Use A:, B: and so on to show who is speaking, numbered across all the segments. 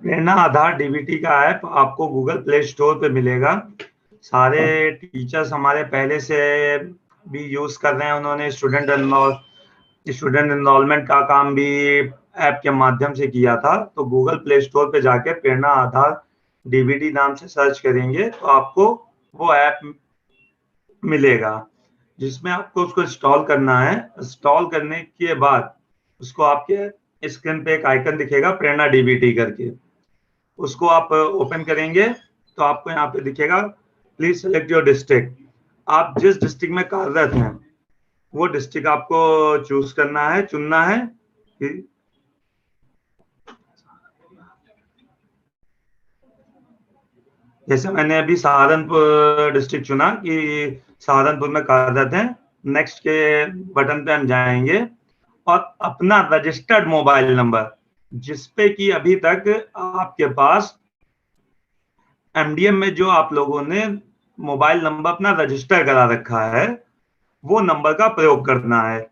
A: प्रेरणा आधार DBT का app आपको Google play store पे मिलेगा। सारे टीचर्स हमारे पहले से भी यूज कर रहे हैं, उन्होंने स्टूडेंट एनरोलमेंट का काम भी ऐप के माध्यम से किया था। तो गूगल प्ले स्टोर पे जाके प्रेरणा आधार डीबीटी नाम से सर्च करेंगे तो आपको वो ऐप मिलेगा, जिसमें आपको उसको इंस्टॉल करना है। इंस्टॉल करने के बाद उसको आपके स्क्रीन पे एक आइकन दिखेगा प्रेरणा डीबीटी करके, उसको आप ओपन करेंगे तो आपको यहाँ पे दिखेगा प्लीज सेलेक्ट योर डिस्ट्रिक्ट। आप जिस डिस्ट्रिक्ट में कार्यरत हैं वो डिस्ट्रिक्ट आपको चूज करना है, चुनना है। जैसे मैंने अभी सहारनपुर डिस्ट्रिक्ट चुना कि सहारनपुर में कार्यरत हैं। नेक्स्ट के बटन पे हम जाएंगे और अपना रजिस्टर्ड मोबाइल नंबर जिसपे कि अभी तक आपके पास एमडीएम में जो आप लोगों ने मोबाइल नंबर अपना रजिस्टर करा रखा है वो नंबर का प्रयोग करना है।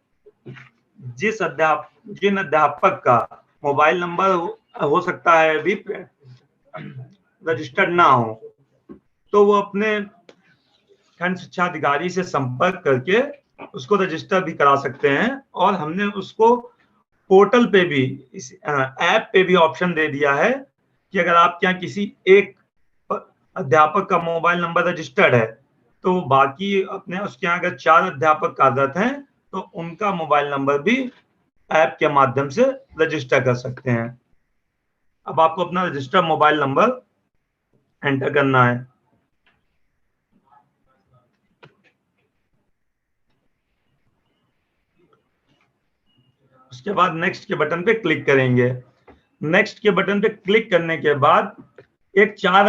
A: जिन अध्यापक का मोबाइल नंबर हो सकता है अभी रजिस्टर्ड ना हो तो वो अपने खंड शिक्षा अधिकारी से संपर्क करके उसको रजिस्टर भी करा सकते हैं। और हमने उसको पोर्टल पे भी, इस ऐप पे भी ऑप्शन दे दिया है कि अगर आपके यहाँ किसी एक अध्यापक का मोबाइल नंबर रजिस्टर्ड है तो बाकी अपने उसके यहाँ अगर 4 अध्यापक कार्यरत हैं तो उनका मोबाइल नंबर भी ऐप के माध्यम से रजिस्टर कर सकते हैं। अब आपको अपना रजिस्टर्ड मोबाइल नंबर एंटर करना है। उसके बाद नेक्स्ट के बटन पे क्लिक करेंगे। नेक्स्ट के बटन पे क्लिक करने के बाद एक 4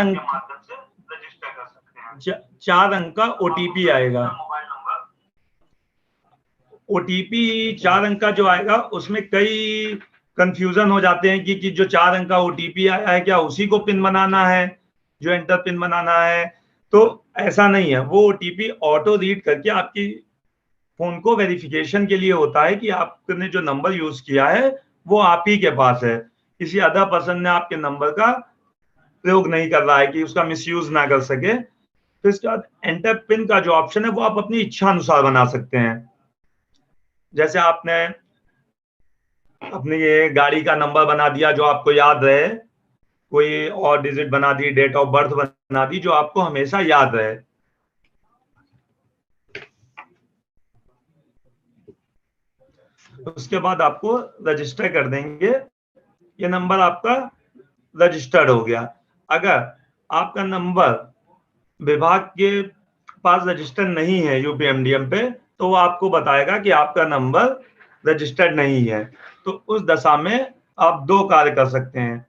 A: अंक का ओटीपी आएगा। ओटीपी 4 अंक का जो आएगा उसमें कई कंफ्यूजन हो जाते हैं कि जो 4 अंक का ओटीपी आया है क्या उसी को पिन बनाना है, जो एंटर पिन बनाना है। तो ऐसा नहीं है, वो ओटीपी ऑटो रीड करके आपकी फोन को वेरिफिकेशन के लिए होता है कि आपने जो नंबर यूज किया है वो आप ही के पास है, किसी अदर पर्सन ने आपके नंबर का प्रयोग नहीं कर रहा है कि उसका मिसयूज ना कर सके। तो इसके बाद एंटर पिन का जो ऑप्शन है वो आप अपनी इच्छा अनुसार बना सकते हैं। जैसे आपने अपनी ये गाड़ी का नंबर बना दिया जो आपको याद रहे, कोई और डिजिट बना दी, डेट ऑफ बर्थ बना दी जो आपको हमेशा याद रहे। उसके बाद आपको रजिस्टर कर देंगे, ये नंबर आपका रजिस्टर्ड हो गया। अगर आपका नंबर विभाग के पास रजिस्टर नहीं है यूपीएमडीएम पे तो वो आपको बताएगा कि आपका नंबर रजिस्टर्ड नहीं है। तो उस दशा में आप 2 कार्य कर सकते हैं।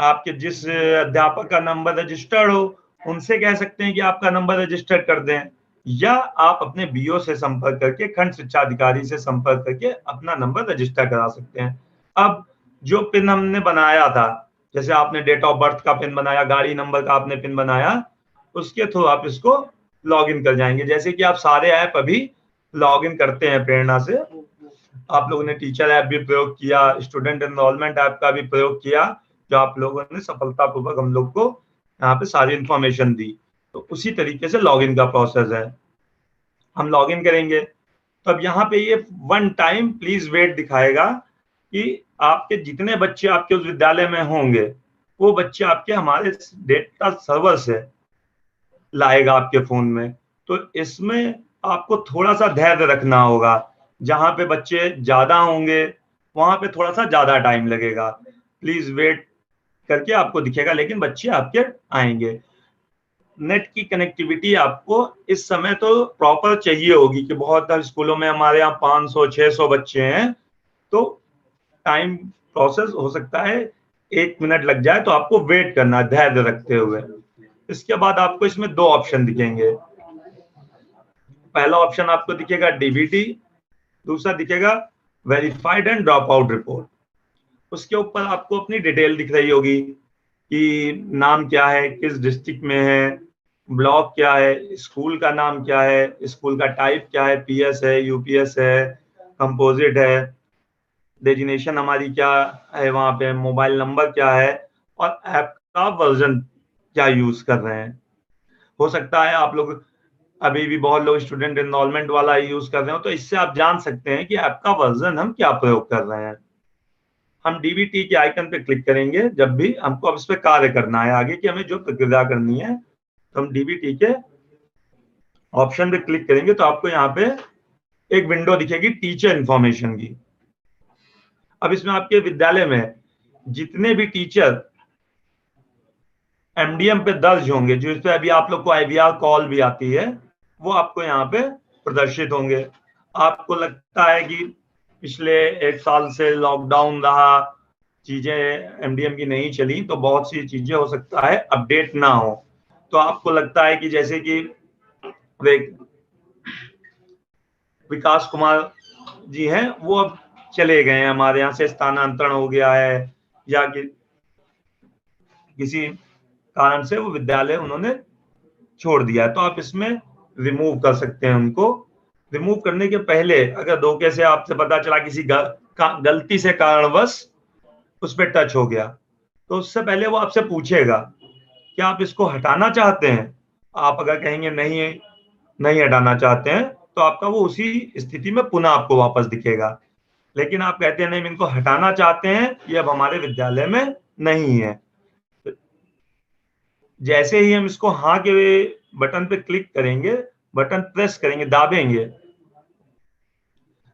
A: आपके जिस अध्यापक का नंबर रजिस्टर्ड हो उनसे कह सकते हैं कि आपका नंबर रजिस्टर्ड कर दें, या आप अपने बीओ से संपर्क करके, खंड शिक्षा अधिकारी से संपर्क करके अपना नंबर रजिस्टर करा सकते हैं। अब जो पिन हमने बनाया था, जैसे आपने डेट ऑफ बर्थ का पिन बनाया, गाड़ी नंबर का आपने पिन बनाया, उसके थ्रू आप इसको लॉग इन कर जाएंगे। जैसे कि आप सारे ऐप अभी लॉग इन करते हैं प्रेरणा से, आप लोगों ने टीचर ऐप भी प्रयोग किया, स्टूडेंट एनरोलमेंट ऐप का भी प्रयोग किया, जो आप लोगों ने सफलतापूर्वक हम लोग को यहाँ पे सारी इंफॉर्मेशन दी। तो उसी तरीके से लॉगिन का प्रोसेस है। हम लॉगिन करेंगे तो अब यहाँ पे ये 1 टाइम प्लीज वेट दिखाएगा कि आपके जितने बच्चे आपके उस विद्यालय में होंगे वो बच्चे आपके हमारे डेटा सर्वर से लाएगा आपके फोन में। तो इसमें आपको थोड़ा सा धैर्य रखना होगा, जहां पे बच्चे ज्यादा होंगे वहां पे थोड़ा सा ज्यादा टाइम लगेगा, प्लीज वेट करके आपको दिखेगा, लेकिन बच्चे आपके आएंगे। नेट की कनेक्टिविटी आपको इस समय तो प्रॉपर चाहिए होगी कि बहुत स्कूलों में हमारे यहाँ 500-600 बच्चे हैं, तो टाइम प्रोसेस हो सकता है 1 मिनट लग जाए, तो आपको वेट करना धैर्य रखते हुए। इसके बाद आपको इसमें 2 ऑप्शन दिखेंगे। पहला ऑप्शन आपको दिखेगा डीबीटी, दूसरा दिखेगा verified and drop out report. उसके ऊपर आपको अपनी डिटेल दिख रही होगी कि नाम क्या है, किस डिस्ट्रिक्ट में है, ब्लॉक क्या है, स्कूल का नाम क्या है, स्कूल का टाइप क्या है, पीएस है, यूपीएस है, कंपोजिट है, डेजिनेशन हमारी क्या है, वहां पे मोबाइल नंबर क्या है, और ऐप का वर्जन क्या यूज कर रहे हैं। हो सकता है आप लोग अभी भी बहुत लोग स्टूडेंट एनरोलमेंट वाला यूज कर रहे हो, तो इससे आप जान सकते हैं कि ऐप का वर्जन हम क्या प्रयोग कर रहे हैं। हम डीबीटी के आइकन पे क्लिक करेंगे जब भी हमको अब इस पे कार्य करना है आगे की हमें जो प्रक्रिया करनी है, तो हम डीबीटी के ऑप्शन पे क्लिक करेंगे तो आपको यहाँ पे एक विंडो दिखेगी टीचर इंफॉर्मेशन की। अब इसमें आपके विद्यालय में जितने भी टीचर एमडीएम पे दर्ज होंगे, जो इस पे अभी आप लोग को आईवीआर कॉल भी आती है, वो आपको यहाँ पे प्रदर्शित होंगे। आपको लगता है कि पिछले 1 साल से लॉकडाउन रहा, चीजें एमडीएम की नहीं चली, तो बहुत सी चीजें हो सकता है अपडेट ना हो। तो आपको लगता है कि जैसे कि विकास कुमार जी हैं, वो अब चले गए हैं, हमारे यहाँ से स्थानांतरण हो गया है, या कि किसी कारण से वो विद्यालय उन्होंने छोड़ दिया है, तो आप इसमें रिमूव कर सकते हैं उनको। रिमूव करने के पहले अगर धोखे से आपसे पता चला किसी गलती से कारणवश उस पर टच हो गया, तो उससे पहले वो आपसे पूछेगा कि आप इसको हटाना चाहते हैं। आप अगर कहेंगे नहीं, नहीं हटाना चाहते हैं, तो आपका वो उसी स्थिति में पुनः आपको वापस दिखेगा। लेकिन आप कहते हैं नहीं, मैं इनको हटाना चाहते हैं, ये अब हमारे विद्यालय में नहीं है, जैसे ही हम इसको हाँ के बटन पे क्लिक करेंगे, बटन प्रेस करेंगे, दाबेंगे,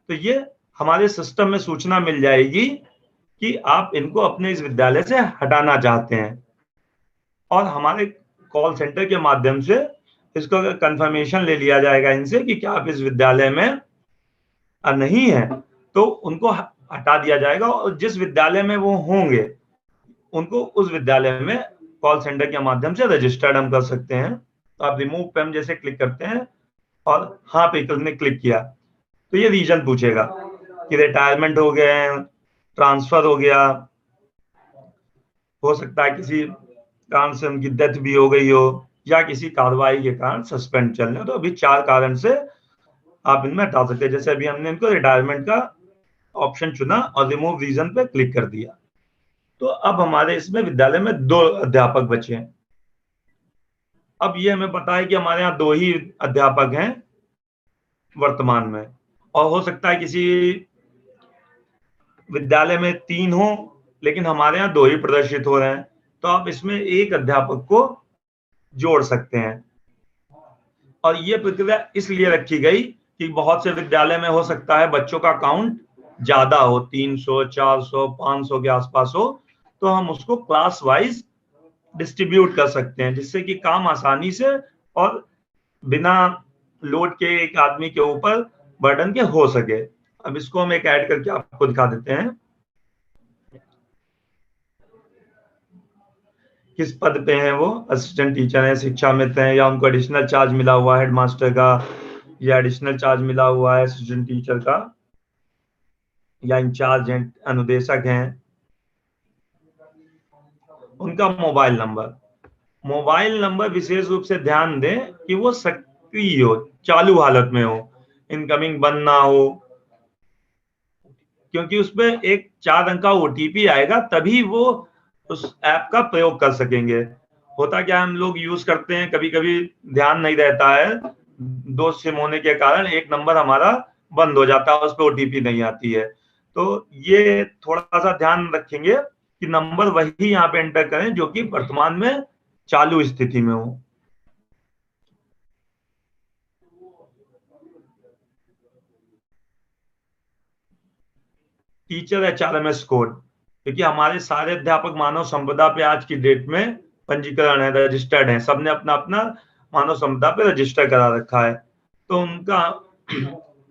A: तो ये हमारे सिस्टम में सूचना मिल जाएगी कि आप इनको अपने इस विद्यालय से हटाना चाहते हैं। और हमारे कॉल सेंटर के माध्यम से इसको कंफर्मेशन ले लिया जाएगा इनसे कि क्या आप इस विद्यालय में नहीं है, तो उनको हटा दिया जाएगा, और जिस विद्यालय में वो होंगे उनको उस विद्यालय में कॉल सेंटर के माध्यम से रजिस्टर्ड हम कर सकते हैं। तो आप रिमूव पे हम जैसे क्लिक करते हैं और हाँ पे क्लिक किया, तो ये रीजन पूछेगा कि रिटायरमेंट हो गए हैं, ट्रांसफर हो गया, हो सकता है किसी कारण से उनकी डेथ भी हो गई हो, या किसी कार्रवाई के कारण सस्पेंड चल रहे हो। तो अभी 4 कारण से आप इनमें हटा सकते हैं। जैसे अभी हमने इनको रिटायरमेंट का ऑप्शन चुना और रिमूव रीजन पे क्लिक कर दिया, तो अब हमारे इसमें विद्यालय में 2 अध्यापक बचे हैं। अब ये हमें पता है कि हमारे यहाँ 2 ही अध्यापक हैं वर्तमान में, और हो सकता है किसी विद्यालय में 3 हो, लेकिन हमारे यहाँ 2 ही प्रदर्शित हो रहे हैं, तो आप इसमें एक अध्यापक को जोड़ सकते हैं। और ये प्रक्रिया इसलिए रखी गई कि बहुत से विद्यालय में हो सकता है बच्चों का काउंट ज्यादा हो, 300, 400, 500 के आसपास हो, तो हम उसको क्लास वाइज डिस्ट्रीब्यूट कर सकते हैं, जिससे कि काम आसानी से और बिना लोड के एक आदमी के ऊपर बर्डन के हो सके। अब इसको हम एक ऐड करके आपको दिखा देते हैं किस पद पे हैं वो। असिस्टेंट टीचर है, शिक्षा मित्र हैं, या उनको एडिशनल चार्ज मिला हुआ है हेडमास्टर का, या एडिशनल चार्ज मिला हुआ है असिस्टेंट टीचर का, या इंचार्ज हैं, अनुदेशक हैं। उनका मोबाइल नंबर विशेष रूप से ध्यान दें कि वो सक्रिय हो, चालू हालत में हो, इनकमिंग बंद ना हो, क्योंकि उसमें एक 4 अंक का ओटीपी आएगा, तभी वो उस ऐप का प्रयोग कर सकेंगे। होता क्या हम लोग यूज करते हैं, कभी कभी ध्यान नहीं रहता है, 2 सिम होने के कारण एक नंबर हमारा बंद हो जाता है, उस पर ओटीपी नहीं आती है। तो ये थोड़ा सा ध्यान रखेंगे कि नंबर वही यहाँ पे एंटर करें जो कि वर्तमान में चालू स्थिति में हो। टीचर एचआरएमएस कोड, क्योंकि हमारे सारे अध्यापक मानव संपदा पे आज की डेट में पंजीकरण है, रजिस्टर्ड है, सबने अपना अपना मानव संपदा पे रजिस्टर करा रखा है, तो उनका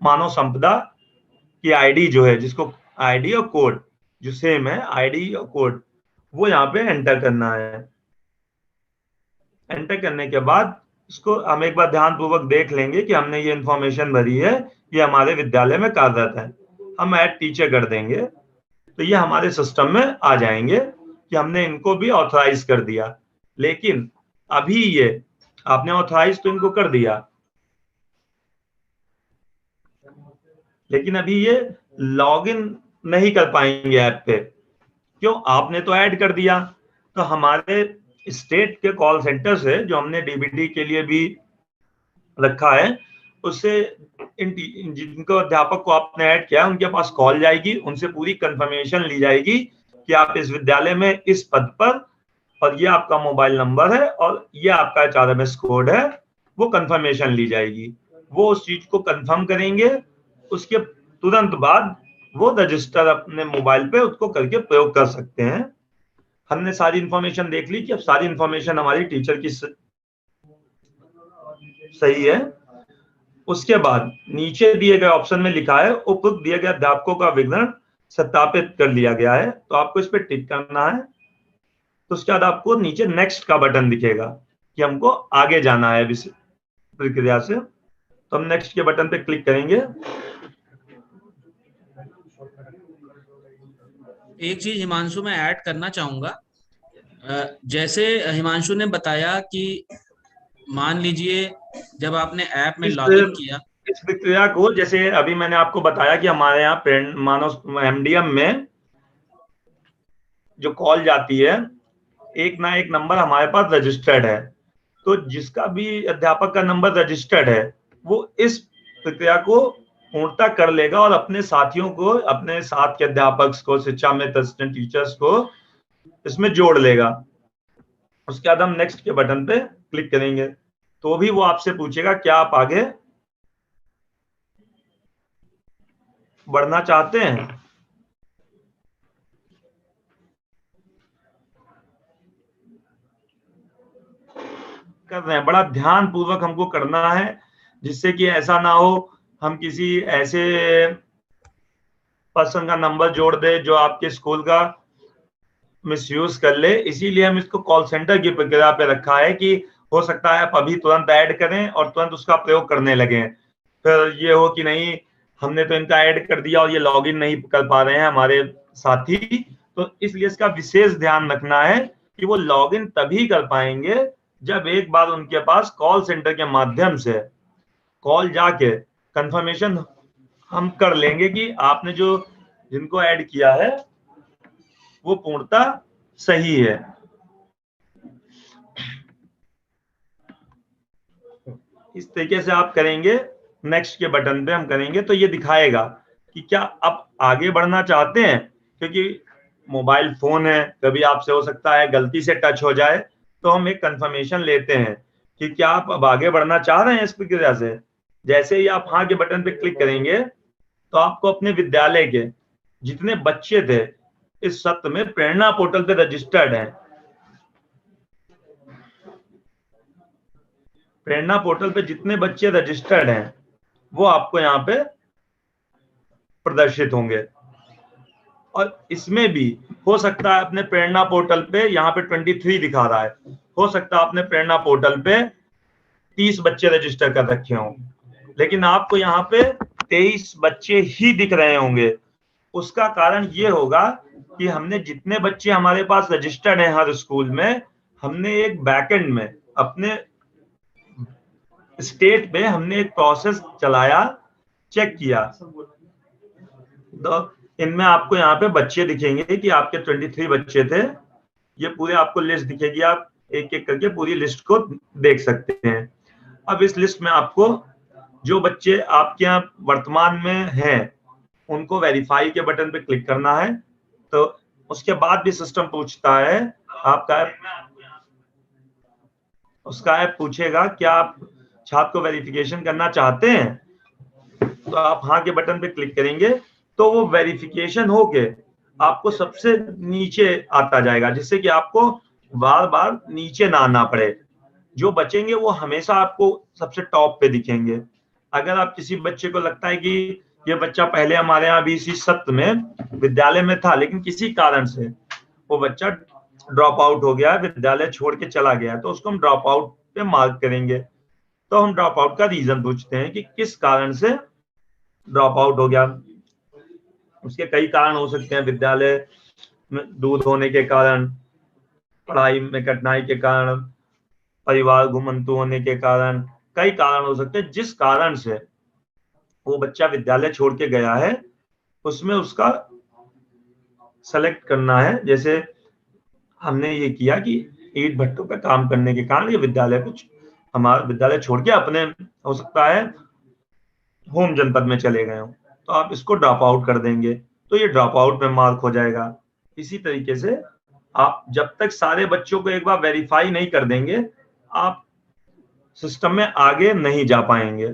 A: मानव संपदा की आईडी जो है, जिसको आईडी और कोड जो सेम है, आईडी और कोड, वो यहाँ पे एंटर करना है। एंटर करने के बाद इसको हम एक बार ध्यान पूर्वक देख लेंगे कि हमने ये इंफॉर्मेशन भरी है, ये हमारे विद्यालय में कार्यरत है। हम ऐड टीचर कर देंगे, तो ये हमारे सिस्टम में आ जाएंगे कि हमने इनको भी ऑथराइज कर दिया। लेकिन अभी ये आपने ऑथराइज तो इनको कर दिया, लेकिन अभी ये लॉगिन नहीं कर पाएंगे ऐप पे। क्यों? आपने तो ऐड कर दिया, तो हमारे स्टेट के कॉल सेंटर से, जो हमने डीबीटी के लिए भी रखा है, उससे जिनको अध्यापक को आपने ऐड किया है उनके पास कॉल जाएगी, उनसे पूरी कंफर्मेशन ली जाएगी कि आप इस विद्यालय में इस पद पर, और ये आपका मोबाइल नंबर है और ये आपका HRMS कोड है, वो कंफर्मेशन ली जाएगी। वो उस चीज को कंफर्म करेंगे, उसके तुरंत बाद वो रजिस्टर अपने मोबाइल पे उसको करके प्रयोग कर सकते हैं। हमने सारी इंफॉर्मेशन देख ली कि अब सारी इंफॉर्मेशन हमारी टीचर की सही है। उसके बाद नीचे दिए गए ऑप्शन में लिखा है उपयुक्त दिए गए अध्यापकों का विवरण सत्यापित कर लिया गया है, तो आपको इस पर टिक करना है। तो उसके बाद आपको नीचे नेक्स्ट का बटन दिखेगा कि हमको आगे जाना है इस प्रक्रिया से, तो हम नेक्स्ट के बटन पे क्लिक करेंगे।
B: एक चीज हिमांशु मैं ऐड करना चाहूंगा। जैसे हिमांशु ने बताया कि मान लीजिए जब आपने ऐप में
A: इस
B: लॉगिन किया।
A: इस प्रक्रिया को, जैसे अभी मैंने आपको बताया कि हमारे यहाँ मानव MDM में जो कॉल जाती है, एक ना एक नंबर हमारे पास रजिस्टर्ड है, तो जिसका भी अध्यापक का नंबर रजिस्टर्ड है वो इस प्रक्रिया को पूर्णता कर लेगा और अपने साथियों को, अपने साथ के अध्यापक को, शिक्षा में असिस्टेंट टीचर्स को इसमें जोड़ लेगा। उसके बाद हम नेक्स्ट के बटन पे क्लिक करेंगे, तो भी वो आपसे पूछेगा क्या आप आगे बढ़ना चाहते हैं। कर रहे हैं, बड़ा ध्यान पूर्वक हमको करना है, जिससे कि ऐसा ना हो हम किसी ऐसे पर्सन का नंबर जोड़ दे जो आपके स्कूल का मिसयूज कर ले। इसीलिए हम इसको कॉल सेंटर की प्रक्रिया पे रखा है कि हो सकता है आप अभी तुरंत ऐड करें और तुरंत उसका प्रयोग करने लगे, फिर ये हो कि नहीं हमने तो इनका ऐड कर दिया और ये लॉगिन नहीं कर पा रहे हैं हमारे साथी। तो इसलिए इसका विशेष ध्यान रखना है कि वो लॉगिन तभी कर पाएंगे जब एक बार उनके पास कॉल सेंटर के माध्यम से कॉल जाके कंफर्मेशन हम कर लेंगे कि आपने जो जिनको ऐड किया है वो पूर्णता सही है। इस तरीके से आप करेंगे, नेक्स्ट के बटन पे हम करेंगे तो ये दिखाएगा कि क्या आप आगे बढ़ना चाहते हैं, क्योंकि मोबाइल फोन है, कभी आपसे हो सकता है गलती से टच हो जाए, तो हम एक कंफर्मेशन लेते हैं कि क्या आप अब आगे बढ़ना चाह रहे हैं इस प्रक्रिया से। जैसे ही आप हाँ के बटन पे क्लिक करेंगे तो आपको अपने विद्यालय के जितने बच्चे थे इस सत्र में प्रेरणा पोर्टल पे रजिस्टर्ड हैं, प्रेरणा पोर्टल पे जितने बच्चे रजिस्टर्ड हैं वो आपको यहाँ पे प्रदर्शित होंगे। और इसमें भी हो सकता है अपने प्रेरणा पोर्टल पे यहाँ पे 23 दिखा रहा है, हो सकता है अपने प्रेरणा पोर्टल पे 30 बच्चे रजिस्टर कर रखे हों, लेकिन आपको यहाँ पे 23 बच्चे ही दिख रहे होंगे। उसका कारण ये होगा कि हमने जितने बच्चे हमारे पास रजिस्टर्ड हैं हर स्कूल में, हमने एक बैकएंड में अपने स्टेट पे हमने एक प्रोसेस चलाया, चेक किया, तो इनमें आपको यहाँ पे बच्चे दिखेंगे कि आपके 23 बच्चे थे, ये पूरे आपको लिस्ट दिखेगी, आप एक एक करके पूरी लिस्ट को देख सकते हैं। अब इस लिस्ट में आपको जो बच्चे आपके यहाँ वर्तमान में हैं उनको वेरीफाई के बटन पे क्लिक करना है। तो उसके बाद भी सिस्टम पूछता है आपका उसका ऐप पूछेगा क्या आप छात्र को वेरिफिकेशन करना चाहते हैं, तो आप हाँ के बटन पे क्लिक करेंगे तो वो वेरिफिकेशन होके आपको सबसे नीचे आता जाएगा, जिससे कि आपको बार बार नीचे ना आना पड़े। जो बचेंगे वो हमेशा आपको सबसे टॉप पे दिखेंगे। अगर आप किसी बच्चे को लगता है कि ये बच्चा पहले हमारे यहाँ भी इसी सत्र में विद्यालय में था लेकिन किसी कारण से वो बच्चा ड्रॉप आउट हो गया, विद्यालय छोड़ के चला गया, तो उसको हम ड्रॉप आउट पे मार्क करेंगे। तो हम ड्रॉप आउट का रीजन पूछते हैं कि किस कारण से ड्रॉप आउट हो गया। उसके कई कारण हो सकते हैं, विद्यालय में दूर होने के कारण, पढ़ाई में कठिनाई के कारण, परिवार घुमंतु होने के कारण, कई कारण हो सकते हैं। जिस कारण से वो बच्चा विद्यालय छोड़ के गया है उसमें उसका सेलेक्ट करना है। जैसे हमने ये किया कि ईंट भट्टों पे काम करने के कारण ये विद्यालय कुछ हमारा विद्यालय छोड़ के अपने हो सकता है होम जनपद में चले गए हो, तो आप इसको ड्रॉप आउट कर देंगे, तो ये ड्रॉप आउट में मार्क हो जाएगा। इसी तरीके से आप जब तक सारे बच्चों को एक बार वेरीफाई नहीं कर देंगे, आप सिस्टम में आगे नहीं जा पाएंगे।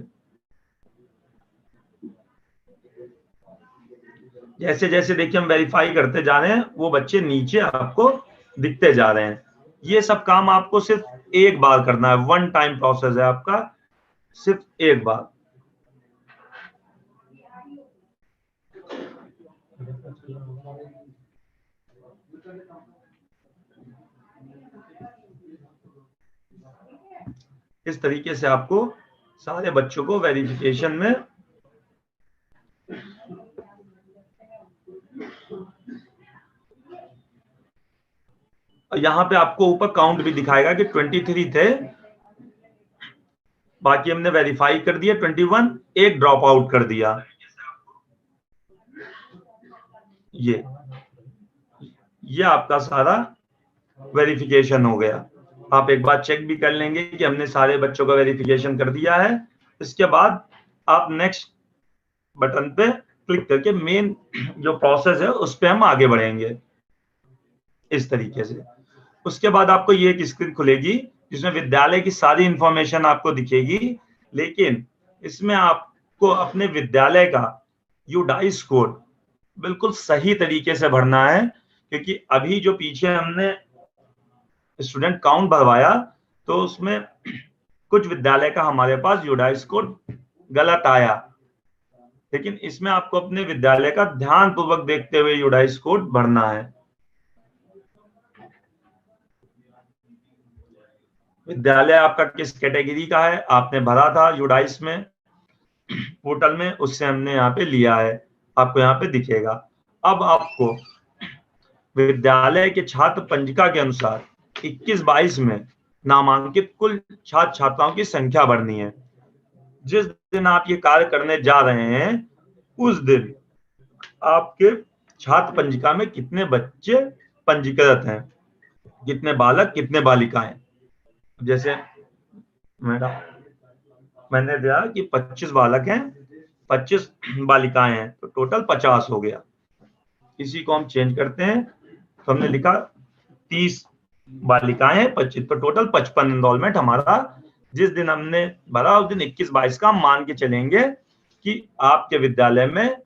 A: जैसे जैसे देखिए हम वेरीफाई करते जा रहे हैं, वो बच्चे नीचे आपको दिखते जा रहे हैं। ये सब काम आपको सिर्फ एक बार करना है, वन टाइम प्रोसेस है आपका, सिर्फ एक बार। इस तरीके से आपको सारे बच्चों को वेरिफिकेशन में यहाँ पे आपको ऊपर काउंट भी दिखाएगा कि 23 थे, बाकी हमने वेरीफाई कर दिया 21, एक ड्रॉप आउट कर दिया। ये आपका सारा वेरिफिकेशन हो गया। आप एक बार चेक भी कर लेंगे कि हमने सारे बच्चों का वेरिफिकेशन कर दिया है। इसके बाद आप नेक्स्ट बटन पे क्लिक करके मेन जो प्रोसेस है उस पे हम आगे बढ़ेंगे इस तरीके से। उसके बाद आपको ये एक स्क्रीन खुलेगी जिसमें विद्यालय की सारी इंफॉर्मेशन आपको दिखेगी, लेकिन इसमें आपको अपने विद्यालय का यूडाइस कोड बिल्कुल सही तरीके से भरना है, क्योंकि अभी जो पीछे हमने स्टूडेंट काउंट भरवाया तो उसमें कुछ विद्यालय का हमारे पास यूडाइस कोड गलत आया, लेकिन इसमें आपको अपने विद्यालय का ध्यान पूर्वक देखते हुए यूडाइस कोड भरना है। विद्यालय आपका किस कैटेगरी का है आपने भरा था यूडाइस में पोर्टल में, उससे हमने यहाँ पे लिया है, आपको यहाँ पे दिखेगा। अब आपको विद्यालय के छात्र पंजिका के अनुसार 21-22 में नामांकित कुल छात्र छात्राओं की संख्या भरनी है। जिस दिन आप ये कार्य करने जा रहे हैं उस दिन आपके छात्र पंजिका में कितने बच्चे पंजीकृत हैं, कितने बालक कितने बालिकाएं। जैसे मैडम मैंने दिया कि 25 बालक हैं 25 बालिकाएं हैं, तो टोटल 50 हो गया। इसी को हम चेंज करते हैं, तो हमने लिखा 30 बालिकाएं हैं 25, तो टोटल 55 एनरोलमेंट हमारा जिस दिन हमने भरा उस दिन 21-22 का हम मान के चलेंगे कि आपके विद्यालय में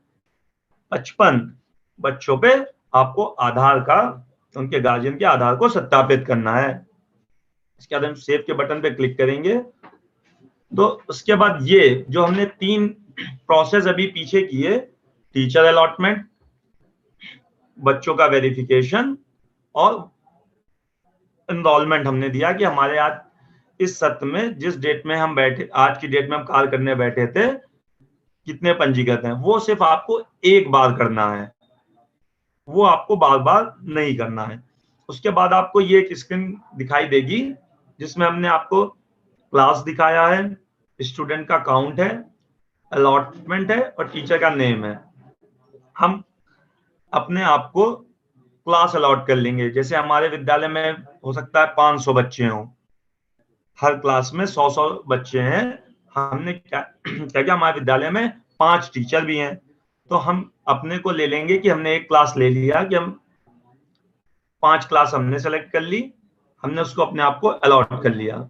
A: 55 बच्चों पे आपको आधार का उनके गार्जियन के आधार को सत्यापित करना है। इसके बाद हम सेव के बटन पे क्लिक करेंगे। तो उसके बाद ये जो हमने 3 प्रोसेस अभी पीछे किए, टीचर अलॉटमेंट, बच्चों का वेरिफिकेशन और एनरोलमेंट हमने दिया कि हमारे आज इस सत्र में जिस डेट में हम बैठे, आज की डेट में हम कार्य करने बैठे थे, कितने पंजीकृत हैं, वो सिर्फ आपको एक बार करना है, वो आपको बार बार नहीं करना है। उसके बाद आपको ये एक स्क्रीन दिखाई देगी जिसमें हमने आपको क्लास दिखाया है, स्टूडेंट का काउंट है, अलॉटमेंट है और टीचर का नेम है। हम अपने आप को क्लास अलॉट कर लेंगे। जैसे हमारे विद्यालय में हो सकता है 500 बच्चे हों, हर क्लास में 100-100 बच्चे हैं। हमने क्या क्या हमारे विद्यालय में 5 टीचर भी हैं, तो हम अपने को ले लेंगे कि हमने एक क्लास ले लिया कि हम 5 क्लास हमने सेलेक्ट कर ली, हमने उसको अपने आप को अलॉट कर लिया।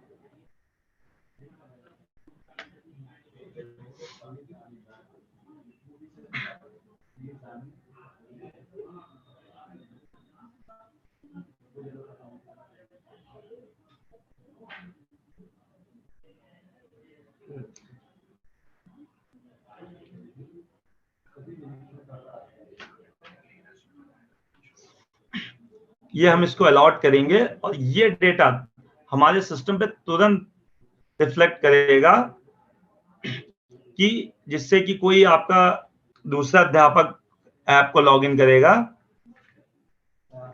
A: ये हम इसको अलॉट करेंगे और ये डेटा हमारे सिस्टम पे तुरंत रिफ्लेक्ट करेगा कि जिससे कि कोई आपका दूसरा अध्यापक ऐप को लॉगिन करेगा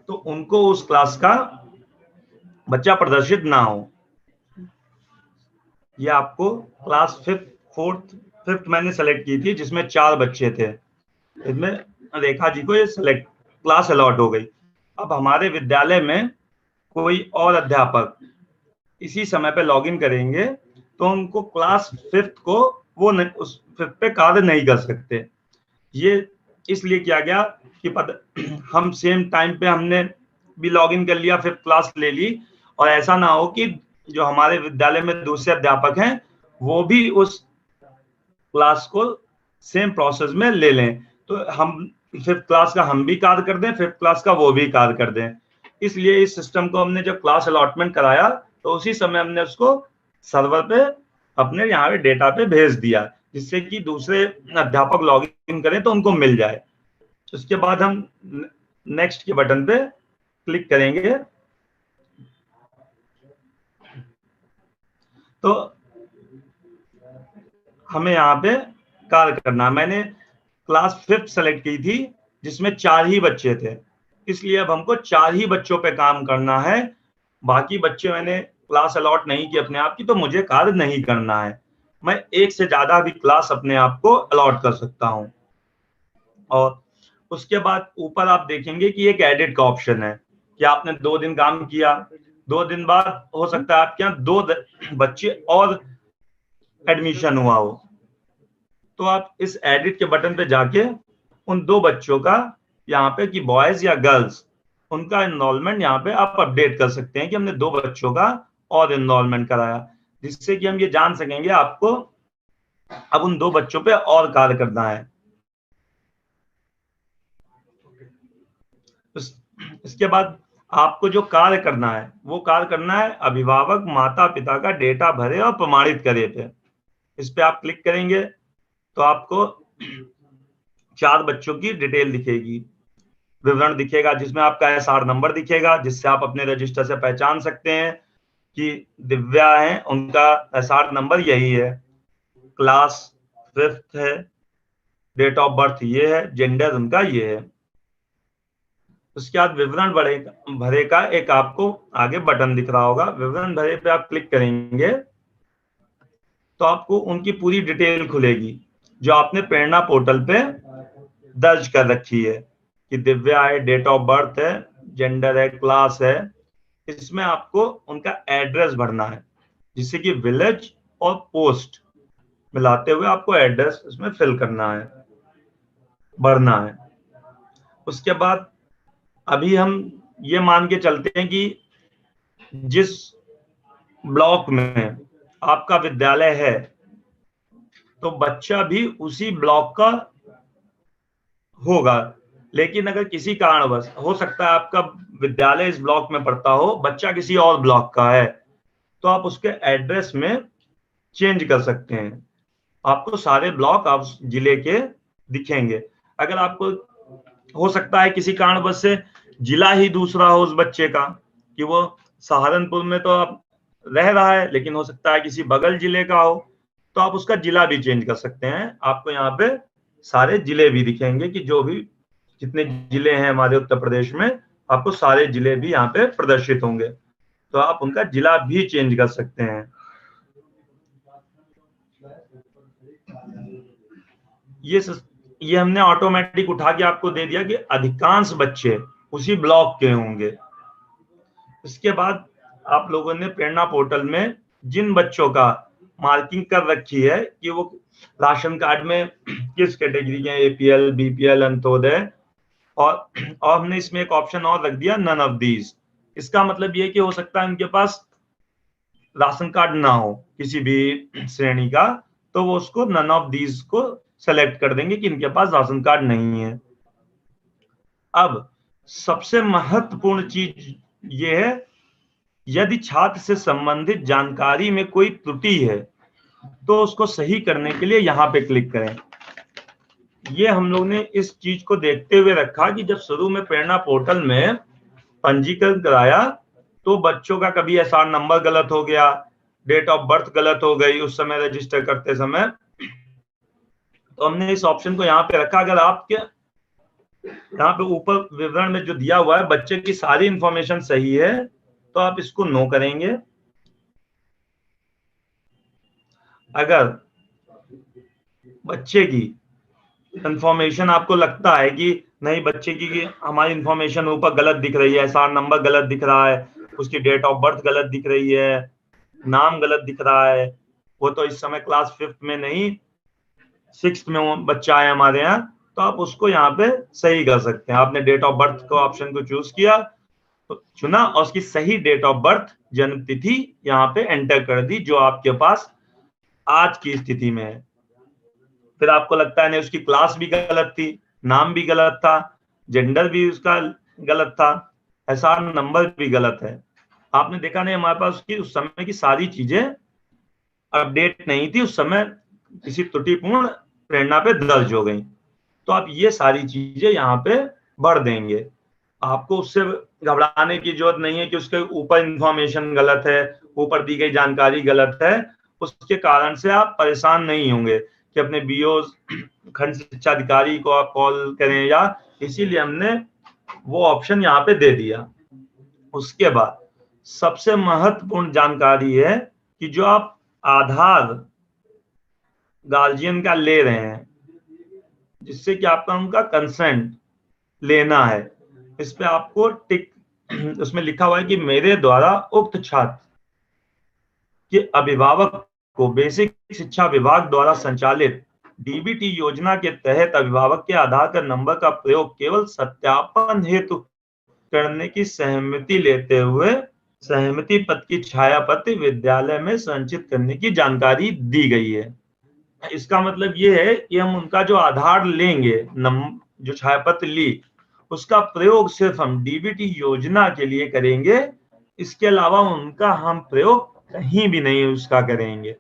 A: तो उनको उस क्लास का बच्चा प्रदर्शित ना हो। ये आपको क्लास 5th मैंने सेलेक्ट की थी जिसमें 4 बच्चे थे, इसमें रेखा जी को ये सेलेक्ट क्लास अलॉट हो गई। अब हमारे विद्यालय में कोई और अध्यापक इसी समय पे लॉगिन करेंगे तो उनको क्लास 5th को वो उस 5th पे कार्य नहीं कर सकते। ये इसलिए किया गया कि हम सेम टाइम पे हमने भी लॉगिन कर लिया, 5th क्लास ले ली, और ऐसा ना हो कि जो हमारे विद्यालय में दूसरे अध्यापक हैं वो भी उस क्लास को सेम प्रोसेस में ले लें, तो हम 5th क्लास का हम भी कार्य कर दें, 5th क्लास का वो भी कार्य कर दें। इसलिए इस सिस्टम को हमने जब क्लास अलॉटमेंट कराया तो उसी समय हमने उसको सर्वर पे अपने यहाँ पे डेटा पे भेज दिया, जिससे कि दूसरे अध्यापक लॉगिन करें तो उनको मिल जाए। उसके बाद हम नेक्स्ट के बटन पे क्लिक करेंगे तो हमें यहाँ पे कार्य करना। मैंने क्लास 5th सेलेक्ट की थी जिसमें 4 ही बच्चे थे, इसलिए अब हमको 4 ही बच्चों पे काम करना है। बाकी बच्चे मैंने क्लास अलॉट नहीं की अपने आप की, तो मुझे कार्य नहीं करना है। मैं एक से ज्यादा भी क्लास अपने आप को अलॉट कर सकता हूं। और उसके बाद ऊपर आप देखेंगे कि एक एडिट का ऑप्शन है कि आपने 2 दिन काम किया, 2 दिन बाद हो सकता है आपके यहाँ 2 बच्चे और एडमिशन हुआ हो, तो आप इस एडिट के बटन पे जाके उन 2 बच्चों का यहाँ पे कि बॉयज या गर्ल्स, उनका एनरोलमेंट यहाँ पे आप अपडेट कर सकते हैं कि हमने 2 बच्चों का और एनरोलमेंट कराया, जिससे कि हम ये जान सकेंगे आपको अब उन 2 बच्चों पे और कार्य करना है। इसके बाद आपको जो कार्य करना है वो कार्य करना है अभिभावक माता पिता का डेटा भरे और प्रमाणित करे पे। इस पे आप क्लिक करेंगे तो आपको 4 बच्चों की डिटेल दिखेगी, विवरण दिखेगा, जिसमें आपका एसआर नंबर दिखेगा, जिससे आप अपने रजिस्टर से पहचान सकते हैं कि दिव्या है, उनका एसआर नंबर यही है, क्लास 5th है, डेट ऑफ बर्थ ये है, जेंडर उनका ये है। उसके बाद विवरण भरे का एक आपको आगे बटन दिख रहा होगा, विवरण भरे पे आप क्लिक करेंगे तो आपको उनकी पूरी डिटेल खुलेगी जो आपने प्रेरणा पोर्टल पे दर्ज कर रखी है कि दिव्या है, डेट ऑफ बर्थ है, जेंडर है, क्लास है। इसमें आपको उनका एड्रेस भरना है, जिससे कि विलेज और पोस्ट मिलाते हुए आपको एड्रेस इसमें फिल करना है, भरना है। उसके बाद अभी हम ये मान के चलते हैं कि जिस ब्लॉक में आपका विद्यालय है तो बच्चा भी उसी ब्लॉक का होगा, लेकिन अगर किसी कारणवश हो सकता है आपका विद्यालय इस ब्लॉक में पड़ता हो, बच्चा किसी और ब्लॉक का है, तो आप उसके एड्रेस में चेंज कर सकते हैं। आपको सारे ब्लॉक आप जिले के दिखेंगे। अगर आपको हो सकता है किसी कारणवश से जिला ही दूसरा हो उस बच्चे का, कि वो सहारनपुर में तो आप रह रहा है लेकिन हो सकता है किसी बगल जिले का हो, तो आप उसका जिला भी चेंज कर सकते हैं। आपको यहाँ पे सारे जिले भी दिखेंगे कि जो भी जितने जिले हैं हमारे उत्तर प्रदेश में, आपको सारे जिले भी यहाँ पे प्रदर्शित होंगे, तो आप उनका जिला भी चेंज कर सकते हैं। ये हमने ऑटोमेटिक उठा के आपको दे दिया कि अधिकांश बच्चे उसी ब्लॉक के होंगे। इसके बाद आप लोगों ने प्रेरणा पोर्टल में जिन बच्चों का मार्किंग कर रखी है कि वो राशन कार्ड में किस कैटेगरी के, एपीएल, बीपीएल, अंत्योदय, और हमने इसमें एक ऑप्शन और रख दिया नन ऑफ दीज। इसका मतलब ये कि हो सकता है उनके पास राशन कार्ड ना हो किसी भी श्रेणी का, तो वो उसको नन ऑफ दीज को सेलेक्ट कर देंगे कि इनके पास राशन कार्ड नहीं है। अब सबसे महत्वपूर्ण चीज ये है, यदि छात्र से संबंधित जानकारी में कोई त्रुटि है तो उसको सही करने के लिए यहाँ पे क्लिक करें। ये हम लोग ने इस चीज को देखते हुए रखा कि जब शुरू में प्रेरणा पोर्टल में पंजीकरण कराया तो बच्चों का कभी एसआर नंबर गलत हो गया, डेट ऑफ बर्थ गलत हो गई उस समय रजिस्टर करते समय, तो हमने इस ऑप्शन को यहाँ पे रखा। अगर आपके यहाँ पे ऊपर विवरण में जो दिया हुआ है बच्चे की सारी इंफॉर्मेशन सही है तो आप इसको नो करेंगे। अगर बच्चे की इंफॉर्मेशन आपको लगता है कि नहीं, बच्चे की हमारी इंफॉर्मेशन ऊपर गलत दिख रही है, एसआर नंबर गलत दिख रहा है, उसकी डेट ऑफ बर्थ गलत दिख रही है, नाम गलत दिख रहा है, वो तो इस समय क्लास 5th में नहीं 6th में वो बच्चा है हमारे यहाँ, तो आप उसको यहाँ पे सही कर सकते हैं। आपने डेट ऑफ बर्थ को ऑप्शन को चूज किया, तो चुना और उसकी सही डेट ऑफ बर्थ जन्म तिथि यहाँ पे एंटर कर दी जो आपके पास आज की स्थिति में है। फिर आपको लगता है नहीं उसकी क्लास भी गलत थी, नाम भी गलत था, जेंडर भी उसका गलत था, एसआर नंबर भी गलत है, आपने देखा नहीं हमारे पास उसकी उस समय की सारी चीजें अपडेट नहीं थी, उस समय किसी त्रुटिपूर्ण प्रेरणा पे दर्ज हो गई, तो आप ये सारी चीजें यहाँ पे भर देंगे। आपको उससे घबराने की जरूरत नहीं है कि उसके ऊपर इंफॉर्मेशन गलत है, ऊपर दी गई जानकारी गलत है, उसके कारण से आप परेशान नहीं होंगे कि अपने बीओ खंड शिक्षा अधिकारी को आप कॉल करें, या इसीलिए हमने वो ऑप्शन यहाँ पे दे दिया। उसके बाद सबसे महत्वपूर्ण जानकारी है कि जो आप आधार गार्जियन का ले रहे हैं, जिससे कि आपका उनका कंसेंट लेना है, इस पे आपको टिक उसमें लिखा हुआ है कि मेरे द्वारा उक्त छात्र के अभिभावक को बेसिक शिक्षा विभाग द्वारा संचालित डीबीटी योजना के तहत अभिभावक के आधार कार्ड नंबर का प्रयोग केवल सत्यापन हेतु करने की सहमति लेते हुए सहमति पत्र की छायाप्रति विद्यालय में संचित करने की जानकारी दी गई है। इसका मतलब ये है कि हम उनका जो आधार लेंगे, जो छायापत्र ली, उसका प्रयोग सिर्फ हम डीबीटी योजना के लिए करेंगे, इसके अलावा उनका हम प्रयोग कहीं भी नहीं उसका करेंगे।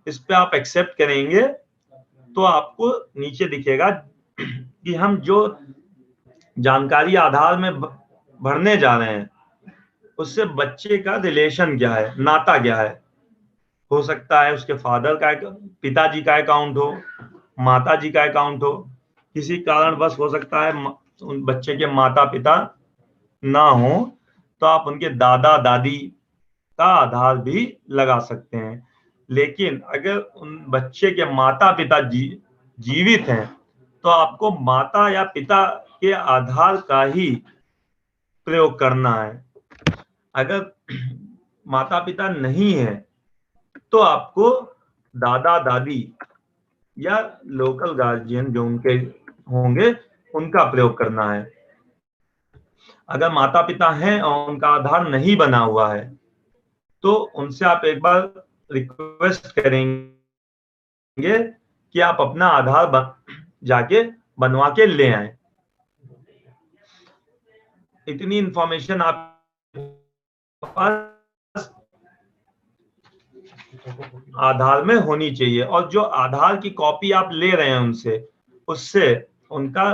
A: इस पे आप एक्सेप्ट करेंगे तो आपको नीचे दिखेगा कि हम जो जानकारी आधार में भरने जा रहे हैं उससे बच्चे का रिलेशन क्या है, नाता क्या है। हो सकता है उसके फादर का, पिताजी का अकाउंट हो, माता जी का अकाउंट हो, किसी कारण बस हो सकता है बच्चे के माता पिता ना हो, तो आप उनके दादा दादी का आधार भी लगा सकते हैं। लेकिन अगर उन बच्चे के माता पिता जीवित हैं तो आपको माता या पिता के आधार का ही प्रयोग करना है। अगर माता पिता नहीं है तो आपको दादा दादी या लोकल गार्जियन जो उनके होंगे उनका प्रयोग करना है। अगर माता पिता हैं और उनका आधार नहीं बना हुआ है तो उनसे आप एक बार रिक्वेस्ट करेंगे कि आप अपना आधार जाके बनवा के ले आए। इतनी इंफॉर्मेशन आप पास आधार में होनी चाहिए, और जो आधार की कॉपी आप ले रहे हैं उनसे, उससे उनका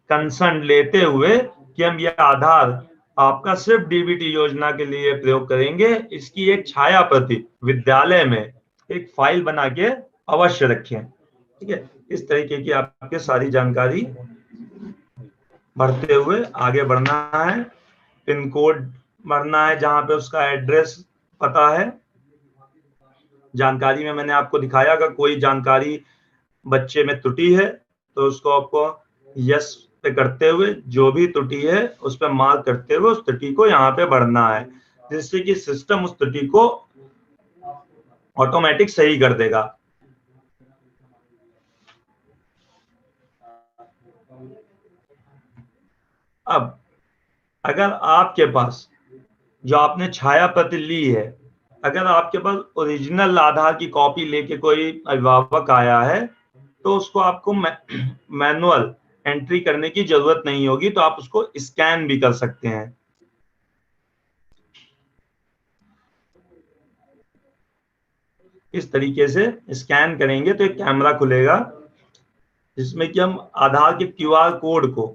A: कंसर्न लेते हुए कि हम यह आधार आपका सिर्फ डीबीटी योजना के लिए प्रयोग करेंगे, इसकी एक छाया प्रति विद्यालय में एक फाइल बना के अवश्य रखें। ठीक है, इस तरीके की आपके सारी जानकारी भरते हुए आगे बढ़ना है। पिन कोड भरना है जहां पे उसका एड्रेस पता है। जानकारी में मैंने आपको दिखाया अगर कोई जानकारी बच्चे में त्रुटि है तो उसको आपको यस पे करते हुए जो भी त्रुटि है उस पर मार्क करते हुए उस त्रुटि को यहाँ पे भरना है, जिससे कि सिस्टम उस त्रुटि को ऑटोमेटिक सही कर देगा। अब अगर आपके पास जो आपने छाया प्रति ली है, अगर आपके पास ओरिजिनल आधार की कॉपी लेके कोई अभिभावक आया है तो उसको आपको मैनुअल एंट्री करने की जरूरत नहीं होगी, तो आप उसको स्कैन भी कर सकते हैं। इस तरीके से स्कैन करेंगे तो एक कैमरा खुलेगा जिसमें कि हम आधार के क्यूआर कोड को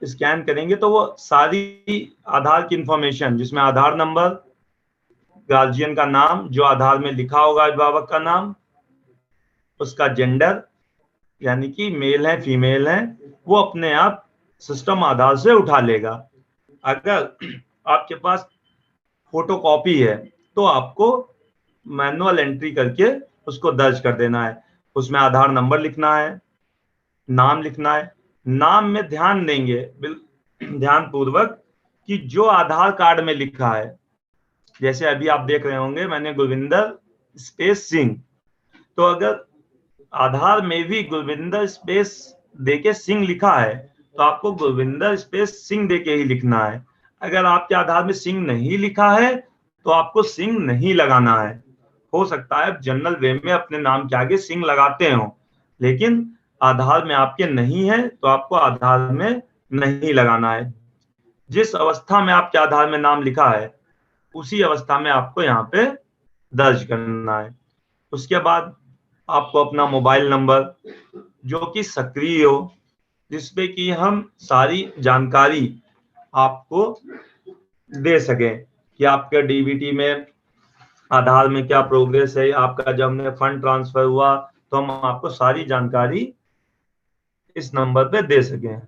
A: स्कैन करेंगे तो वो सारी आधार की इंफॉर्मेशन, जिसमें आधार नंबर, गार्जियन का नाम जो आधार में लिखा होगा, अभिभावक का नाम, उसका जेंडर यानी कि मेल है फीमेल है, वो अपने आप सिस्टम आधार से उठा लेगा। अगर आपके पास फोटोकॉपी है तो आपको मैनुअल एंट्री करके उसको दर्ज कर देना है। उसमें आधार नंबर लिखना है, नाम लिखना है। नाम में ध्यान देंगे ध्यान पूर्वक कि जो आधार कार्ड में लिखा है, जैसे अभी आप देख रहे होंगे मैंने गुरविंदर स्पेस सिंह, तो अगर आधार में भी गुरविंदर स्पेस देके सिंह लिखा है तो आपको गुरविंदर स्पेस सिंह देके ही लिखना है। अगर आपके आधार में सिंह नहीं लिखा है तो आपको सिंह नहीं लगाना है। हो सकता है जनरल वे में अपने नाम के आगे सिंह लगाते हो, लेकिन आधार में आपके नहीं है तो आपको आधार में नहीं लगाना है। जिस अवस्था में आपके आधार में नाम लिखा है उसी अवस्था में आपको यहाँ पे दर्ज करना है। उसके बाद आपको अपना मोबाइल नंबर जो कि सक्रिय हो, जिसपे कि हम सारी जानकारी आपको दे सकें कि आपके डीबीटी में आधार में क्या प्रोग्रेस है, आपका जब हमने फंड ट्रांसफर हुआ तो हम आपको सारी जानकारी इस नंबर पे दे सकें।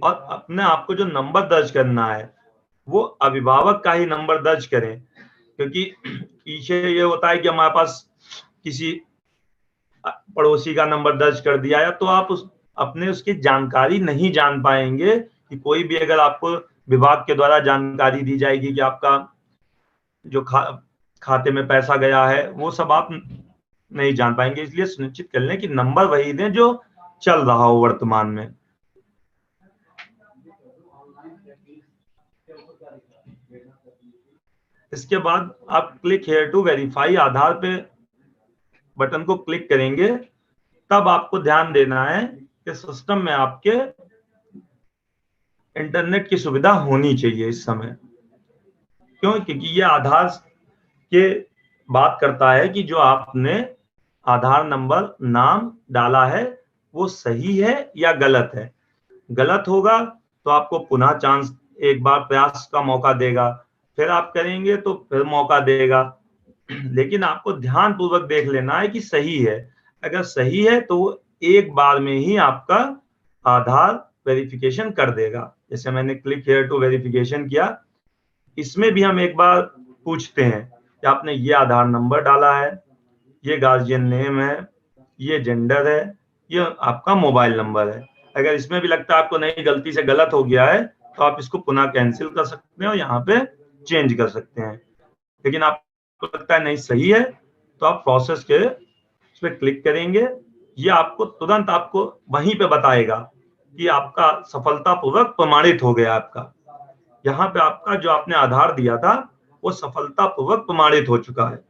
A: और अपने आपको जो नंबर दर्ज करना है वो अभिभावक का ही नंबर दर्ज करें, क्योंकि पीछे ये होता है कि हमारे पास किसी पड़ोसी का नंबर दर्ज कर दिया है तो आप अपने उसकी जानकारी नहीं जान पाएंगे कि कोई भी अगर आपको विभाग के द्वारा जानकारी दी जाएगी कि आपका जो खाते में पैसा गया है वो सब आप नहीं जान पाएंगे। इसलिए सुनिश्चित कर लें कि नंबर वही दें जो चल रहा हो वर्तमान में। इसके बाद आप क्लिक हेयर टू वेरीफाई आधार पे बटन को क्लिक करेंगे, तब आपको ध्यान देना है कि सिस्टम में आपके इंटरनेट की सुविधा होनी चाहिए इस समय। क्यों? क्योंकि ये आधार के बात करता है कि जो आपने आधार नंबर नाम डाला है वो सही है या गलत है। गलत होगा तो आपको पुनः चांस, एक बार प्रयास का मौका देगा, फिर आप करेंगे तो फिर मौका देगा, लेकिन आपको ध्यान पूर्वक देख लेना है कि सही है। अगर सही है तो एक बार में ही आपका आधार वेरिफिकेशन कर देगा। जैसे मैंने क्लिक हेयर टू वेरिफिकेशन किया, इसमें भी हम एक बार पूछते हैं कि आपने ये आधार नंबर डाला है, ये गार्जियन नेम है, ये जेंडर है, ये आपका मोबाइल नंबर है। अगर इसमें भी लगता है आपको नहीं गलती से गलत हो गया है तो आप इसको पुनः कैंसिल कर सकते हैं और यहाँ पे चेंज कर सकते हैं। लेकिन आपको लगता है नहीं सही है तो आप प्रोसेस के उस पर क्लिक करेंगे, ये आपको तुरंत आपको वहीं पे बताएगा कि आपका सफलतापूर्वक प्रमाणित हो गया। आपका यहाँ पे आपका जो आपने आधार दिया था वो सफलतापूर्वक प्रमाणित हो चुका है।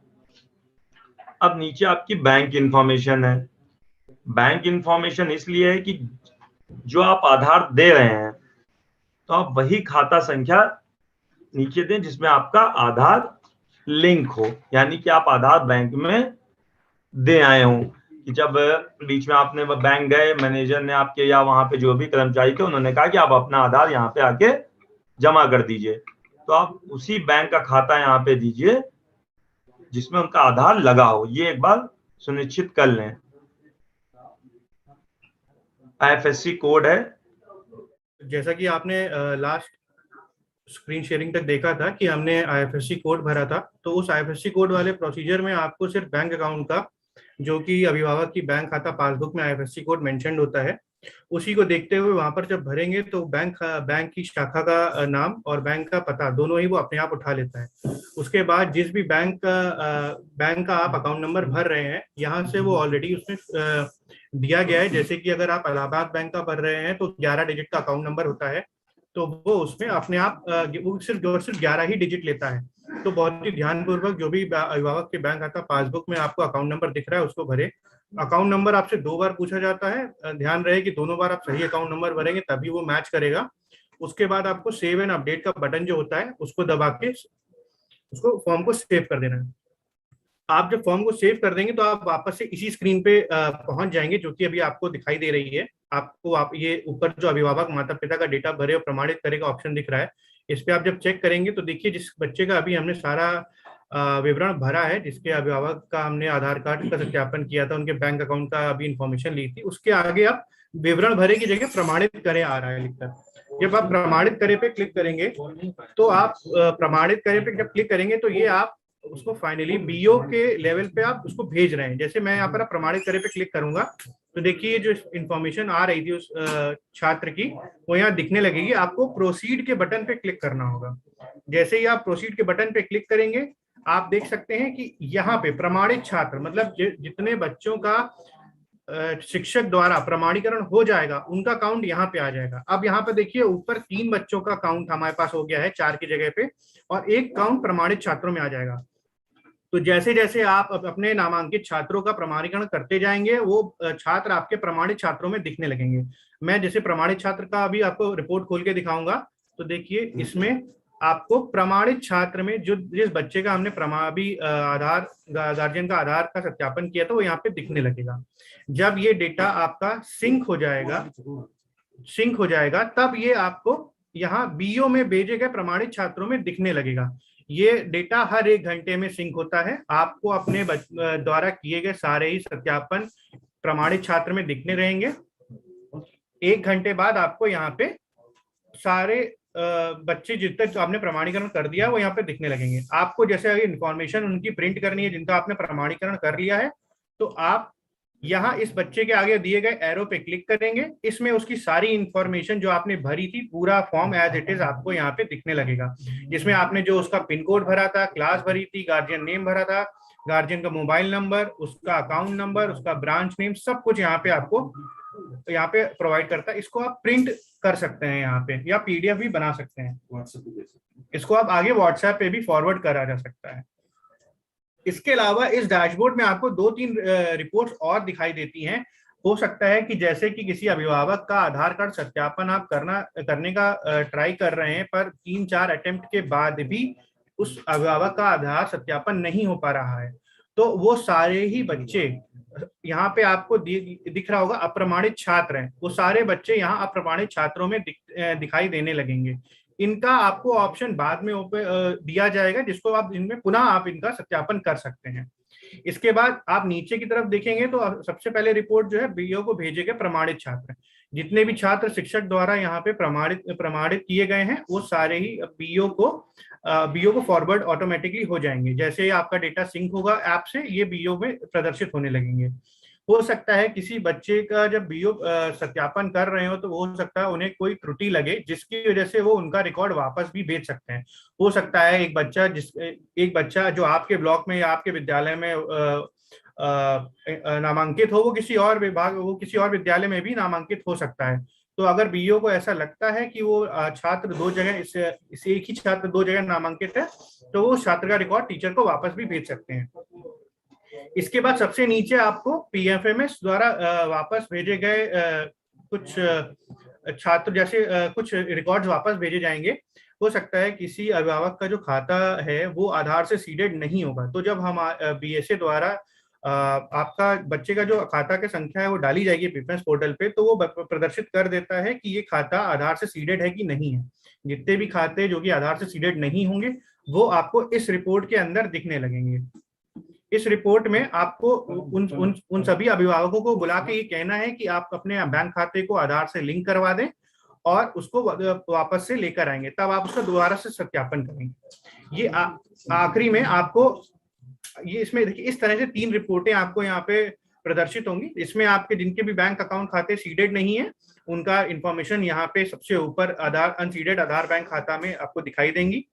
A: अब नीचे आपकी बैंक इंफॉर्मेशन है। बैंक इंफॉर्मेशन इसलिए है कि जो आप आधार दे रहे हैं तो आप वही खाता संख्या नीचे दें जिसमें आपका आधार लिंक हो, यानी कि आप आधार बैंक में दे आए हो कि जब बीच में आपने बैंक गए, मैनेजर ने आपके या वहां पे जो भी कर्मचारी थे उन्होंने कहा कि आप अपना आधार यहाँ पे आके जमा कर दीजिए, तो आप उसी बैंक का खाता यहाँ पे दीजिए जिसमें उनका आधार लगा हो। ये एक बार सुनिश्चित कर लें। IFSC कोड है,
C: जैसा कि आपने लास्ट स्क्रीन शेयरिंग तक देखा था कि हमने IFSC कोड भरा था, तो उस IFSC कोड वाले प्रोसीजर में आपको सिर्फ बैंक अकाउंट का, जो कि अभिभावक की बैंक खाता पासबुक में IFSC कोड मेंशन्ड होता है, उसी को देखते हुए वहां पर जब भरेंगे तो बैंक की शाखा का नाम और बैंक का पता दोनों ही वो अपने आप उठा लेता है। उसके बाद जिस भी बैंक का आप अकाउंट नंबर भर रहे हैं, यहाँ से वो ऑलरेडी उसमें दिया गया है। जैसे कि अगर आप इलाहाबाद बैंक का भर रहे हैं तो 11 डिजिट का अकाउंट नंबर होता है, तो वो उसमें अपने आप वो सिर्फ 11 ही डिजिट लेता है। तो बहुत ही ध्यानपूर्वक जो भी अभिभावक के बैंक खाता पासबुक में आपको अकाउंट नंबर दिख रहा है उसको भरे। अकाउंट नंबर आपसे 2 बार पूछा जाता है, ध्यान रहे कि दोनों बार आप सही अकाउंट नंबर भरेंगे तभी वो मैच करेगा। उसके बाद आपको सेव एंड अपडेट का बटन जो होता है उसको दबा के उसको फॉर्म को सेव कर देना है। आप जब फॉर्म को सेव कर देंगे तो आप वापस से इसी स्क्रीन पे पहुंच जाएंगे जो कि अभी आपको दिखाई दे रही है। आपको आप ये ऊपर जो अभिभावक माता पिता का डेटा भरे और प्रमाणित करेगा ऑप्शन दिख रहा है, इस पे आप जब चेक करेंगे तो देखिए जिस बच्चे का अभी हमने सारा विवरण भरा है, जिसके अभिभावक का हमने आधार कार्ड का सत्यापन किया था, उनके बैंक अकाउंट का अभी इंफॉर्मेशन ली थी, उसके आगे आप विवरण भरे की जगह प्रमाणित करें आ रहा है लिखकर। जब आप प्रमाणित करें पे क्लिक करेंगे तो आप प्रमाणित करें पे जब क्लिक करेंगे तो ये आप उसको फाइनली बीओ के लेवल पे आप उसको भेज रहे हैं। जैसे मैं यहाँ पर प्रमाणित करे पे क्लिक करूंगा तो देखिए जो इंफॉर्मेशन आ रही थी उस छात्र की वो यहाँ दिखने लगेगी। आपको प्रोसीड के बटन पे क्लिक करना होगा। जैसे ही आप प्रोसीड के बटन पे क्लिक करेंगे आप देख सकते हैं कि यहाँ पे प्रमाणित छात्र मतलब जितने बच्चों का शिक्षक द्वारा प्रमाणीकरण हो जाएगा उनका काउंट यहाँ पे आ जाएगा। अब यहाँ पे देखिए ऊपर 3 बच्चों का काउंट हमारे पास हो गया है 4 की जगह पे, और 1 काउंट प्रमाणित छात्रों में आ जाएगा। तो जैसे जैसे आप अपने नामांकित छात्रों का प्रमाणीकरण करते जाएंगे वो छात्र आपके प्रमाणित छात्रों में दिखने लगेंगे। मैं जैसे प्रमाणित छात्र का अभी आपको रिपोर्ट खोल के दिखाऊंगा। तो देखिए इसमें आपको प्रमाणित छात्र में जो जिस बच्चे का हमने आधार गार्जियन का आधार का सत्यापन किया था वो यहाँ पे दिखने लगेगा। जब ये डेटा आपका सिंक हो जाएगा तब ये आपको यहाँ बीओ में भेजे गए प्रमाणित छात्रों में दिखने लगेगा। ये डेटा हर 1 घंटे में सिंक होता है। आपको अपने द्वारा किए गए सारे ही सत्यापन प्रमाणित छात्र में दिखने रहेंगे। 1 घंटे बाद आपको यहाँ पे सारे बच्चे जितने तक आपने प्रमाणीकरण कर दिया वो यहाँ पे दिखने लगेंगे। आपको जैसे अगर इन्फॉर्मेशन उनकी प्रिंट करनी है जिनका आपने प्रमाणीकरण कर लिया है तो आप यहाँ इस बच्चे के आगे दिए गए एरो पे क्लिक करेंगे। इसमें उसकी सारी इंफॉर्मेशन जो आपने भरी थी पूरा फॉर्म एज इट इज आपको यहाँ पे दिखने लगेगा, जिसमें आपने जो उसका पिन कोड भरा था, क्लास भरी थी, गार्जियन नेम भरा था, गार्जियन का मोबाइल नंबर, उसका अकाउंट नंबर, उसका ब्रांच नेम, सब कुछ यहाँ पे आपको यहाँ पे प्रोवाइड करता है। इसको आप प्रिंट कर सकते हैं यहाँ पे या पीडीएफ भी बना सकते हैं। इसको आप आगे व्हाट्सएप पे भी फॉरवर्ड करा जा सकता है। इसके अलावा इस डैशबोर्ड में आपको 2-3 रिपोर्ट्स और दिखाई देती हैं। हो सकता है कि जैसे कि किसी अभिभावक का आधार कार्ड सत्यापन आप करने का ट्राई कर रहे हैं पर 3-4 अटेम्प्ट के बाद भी उस अभिभावक का आधार सत्यापन नहीं हो पा रहा है, तो वो सारे ही बच्चे यहाँ पे आपको दिख रहा होगा अप्रमाणित छात्र हैं, वो सारे बच्चे यहाँ अप्रमाणित छात्रों में दिखाई देने लगेंगे। इनका आपको ऑप्शन बाद में दिया जाएगा जिसको आप इनमें पुनः आप इनका सत्यापन कर सकते हैं। इसके बाद आप नीचे की तरफ देखेंगे तो सबसे पहले रिपोर्ट जो है बीओ को भेजे गए प्रमाणित छात्र, जितने भी छात्र शिक्षक द्वारा यहाँ पे प्रमाणित किए गए हैं वो सारे ही बीओ को फॉरवर्ड ऑटोमेटिकली हो जाएंगे। जैसे ही आपका डेटा सिंक होगा ऐप से ये बीओ में प्रदर्शित होने लगेंगे। हो सकता है किसी बच्चे का जब बीओ सत्यापन कर रहे हो तो हो सकता है उन्हें कोई त्रुटि लगे जिसकी वजह से वो उनका रिकॉर्ड वापस भी भेज सकते हैं। हो सकता है एक बच्चा जो आपके ब्लॉक में या आपके विद्यालय में नामांकित हो वो किसी और विद्यालय में भी नामांकित हो सकता है। तो अगर बीओ को ऐसा लगता है कि वो छात्र 2 जगह इस एक ही छात्र 2 जगह नामांकित है तो वो छात्र का रिकॉर्ड टीचर को वापस भी भेज सकते हैं। इसके बाद सबसे नीचे आपको पीएफएमएस द्वारा वापस भेजे गए कुछ छात्र जैसे कुछ रिकॉर्ड्स वापस भेजे जाएंगे। हो सकता है किसी अभिभावक का जो खाता है वो आधार से सीडेड नहीं होगा, तो जब हम बीएसए द्वारा आपका बच्चे का जो खाता की संख्या है वो डाली जाएगी पीएफएमएस पोर्टल पे तो वो प्रदर्शित कर देता है कि ये खाता आधार से सीडेड है कि नहीं है। जितने भी खाते जो कि आधार से सीडेड नहीं होंगे वो आपको इस रिपोर्ट के अंदर दिखने लगेंगे। इस रिपोर्ट में आपको उन सभी अभिभावकों को बुला के ये कहना है कि आप अपने बैंक खाते को आधार से लिंक करवा दें और उसको वापस से लेकर आएंगे, तब आप उसका दोबारा से सत्यापन करेंगे। ये आखिरी में आपको ये इसमें देखिए इस तरह से 3 रिपोर्टें आपको यहाँ पे प्रदर्शित होंगी। इसमें आपके जिनके भी बैंक अकाउंट खाते सीडेड नहीं है उनका इंफॉर्मेशन यहाँ पे सबसे ऊपर अनसीडेड आधार बैंक खाता में आपको दिखाई देंगी।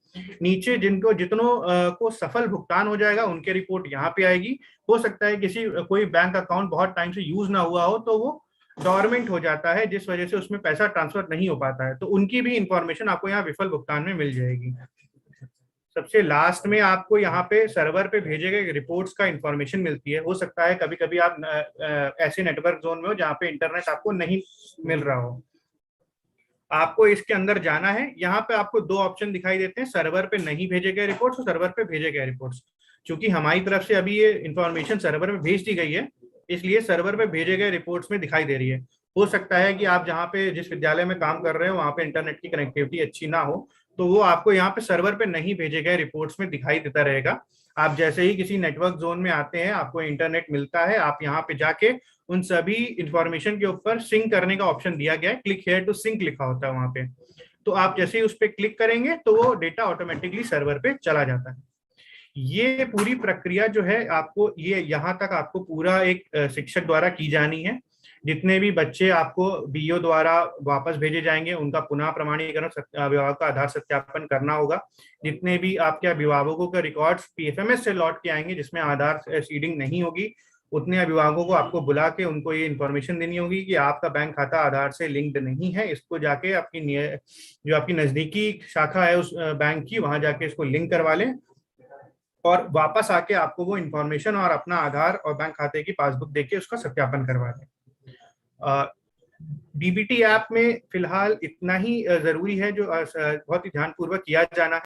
C: नीचे जितनों को सफल भुगतान हो जाएगा उनके रिपोर्ट यहाँ पे आएगी। हो सकता है कोई बैंक अकाउंट बहुत टाइम से यूज ना हुआ हो तो वो डॉर्मेंट हो जाता है जिस वजह से उसमें पैसा ट्रांसफर नहीं हो पाता है, तो उनकी भी इंफॉर्मेशन आपको यहाँ विफल भुगतान में मिल जाएगी। सबसे लास्ट में आपको यहाँ पे सर्वर पे भेजे गए रिपोर्ट्स का इंफॉर्मेशन मिलती है। हो सकता है कभी कभी आप ऐसे नेटवर्क जोन में हो जहाँ पे इंटरनेट आपको नहीं मिल रहा हो, आपको इसके अंदर जाना है। यहाँ पे आपको 2 ऑप्शन दिखाई देते हैं, सर्वर पे नहीं भेजे गए रिपोर्ट्स और सर्वर पे भेजे गए रिपोर्ट्स। क्योंकि हमारी तरफ से अभी ये इंफॉर्मेशन सर्वर पे भेज दी गई है इसलिए सर्वर पे भेजे गए रिपोर्ट्स में दिखाई दे रही है। हो सकता है कि आप जहाँ पे जिस विद्यालय में काम कर रहे हो वहाँ पे इंटरनेट की कनेक्टिविटी अच्छी ना हो तो वो आपको यहाँ पे सर्वर पे नहीं भेजे गए रिपोर्ट्स में दिखाई देता रहेगा। आप जैसे ही किसी नेटवर्क जोन में आते हैं आपको इंटरनेट मिलता है, आप यहाँ पे जाके उन सभी इंफॉर्मेशन के ऊपर सिंक करने का ऑप्शन दिया गया है, क्लिक हियर टू सिंक लिखा होता है वहां पे। तो आप जैसे ही उस पर क्लिक करेंगे तो वो डेटा ऑटोमेटिकली सर्वर पे चला जाता है। ये पूरी प्रक्रिया जो है आपको ये यहाँ तक आपको पूरा एक शिक्षक द्वारा की जानी है। जितने भी बच्चे आपको बीईओ द्वारा वापस भेजे जाएंगे उनका पुनः प्रमाणीकरण अभिभावक का आधार सत्यापन करना होगा। जितने भी आपके अभिभावकों के रिकॉर्ड्स पीएफएमएस से लौट के आएंगे जिसमें आधार सीडिंग नहीं होगी, उतने अभिभावकों को आपको बुला के उनको ये इन्फॉर्मेशन देनी होगी कि आपका बैंक खाता आधार से लिंक्ड नहीं है। इसको जाके जो आपकी नजदीकी शाखा है उस बैंक की, वहां जाके इसको लिंक करवा लें और वापस आके आपको वो इन्फॉर्मेशन और अपना आधार और बैंक खाते की पासबुक देके उसका सत्यापन करवा लें। डीबीटी ऐप में फिलहाल इतना ही जरूरी है जो बहुत ही ध्यानपूर्वक किया जाना है।